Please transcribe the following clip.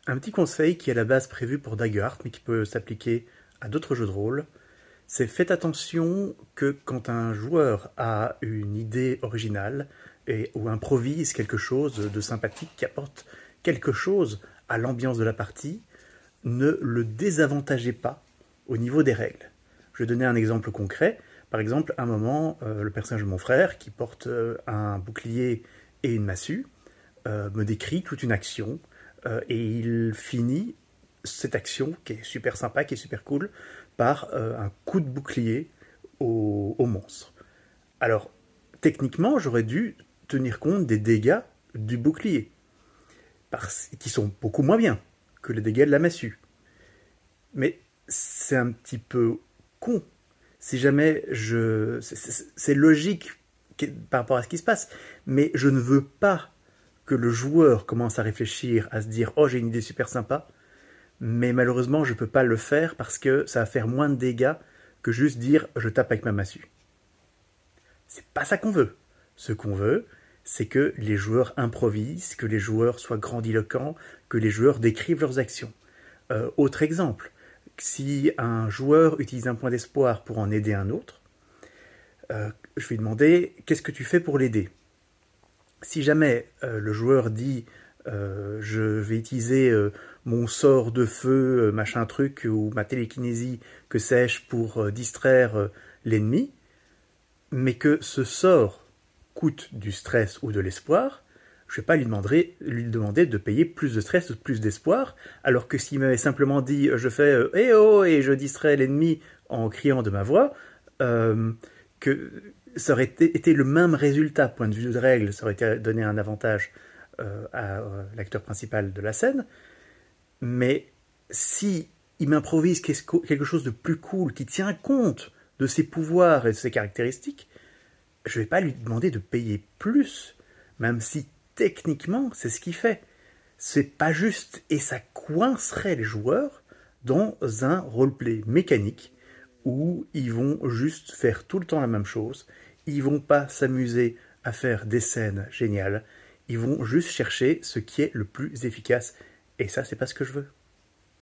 Un petit conseil qui est à la base prévu pour Daggerheart, mais qui peut s'appliquer à d'autres jeux de rôle, c'est faites attention que quand un joueur a une idée originale ou improvise quelque chose de sympathique qui apporte quelque chose à l'ambiance de la partie, ne le désavantagez pas au niveau des règles. Je vais donner un exemple concret. Par exemple, à un moment, le personnage de mon frère, qui porte un bouclier et une massue, me décrit toute une action, et il finit cette action, qui est super sympa, qui est super cool, par un coup de bouclier au monstre. Alors, techniquement, j'aurais dû tenir compte des dégâts du bouclier, qui sont beaucoup moins bien que les dégâts de la massue. Mais c'est un petit peu con. Si jamais je... C'est logique par rapport à ce qui se passe, mais je ne veux pas que le joueur commence à réfléchir, à se dire « Oh, j'ai une idée super sympa », mais malheureusement, je ne peux pas le faire parce que ça va faire moins de dégâts que juste dire « Je tape avec ma massue ». C'est pas ça qu'on veut. Ce qu'on veut, c'est que les joueurs improvisent, que les joueurs soient grandiloquents, que les joueurs décrivent leurs actions. Autre exemple, si un joueur utilise un point d'espoir pour en aider un autre, je vais lui demander « Qu'est-ce que tu fais pour l'aider ?» Si jamais le joueur dit je vais utiliser mon sort de feu, machin truc, ou ma télékinésie, que sais-je, pour distraire l'ennemi, mais que ce sort coûte du stress ou de l'espoir, je ne vais pas lui demander de payer plus de stress ou plus d'espoir, alors que s'il m'avait simplement dit je fais eh oh et je distrais l'ennemi en criant de ma voix, que ça aurait été le même résultat, point de vue de règle, ça aurait été donné un avantage à l'acteur principal de la scène, mais si il m'improvise quelque chose de plus cool, qui tient compte de ses pouvoirs et de ses caractéristiques, je ne vais pas lui demander de payer plus, même si techniquement c'est ce qu'il fait. C'est pas juste, et ça coincerait les joueurs dans un roleplay mécanique où ils vont juste faire tout le temps la même chose, ils vont pas s'amuser à faire des scènes géniales, ils vont juste chercher ce qui est le plus efficace, et ça c'est pas ce que je veux.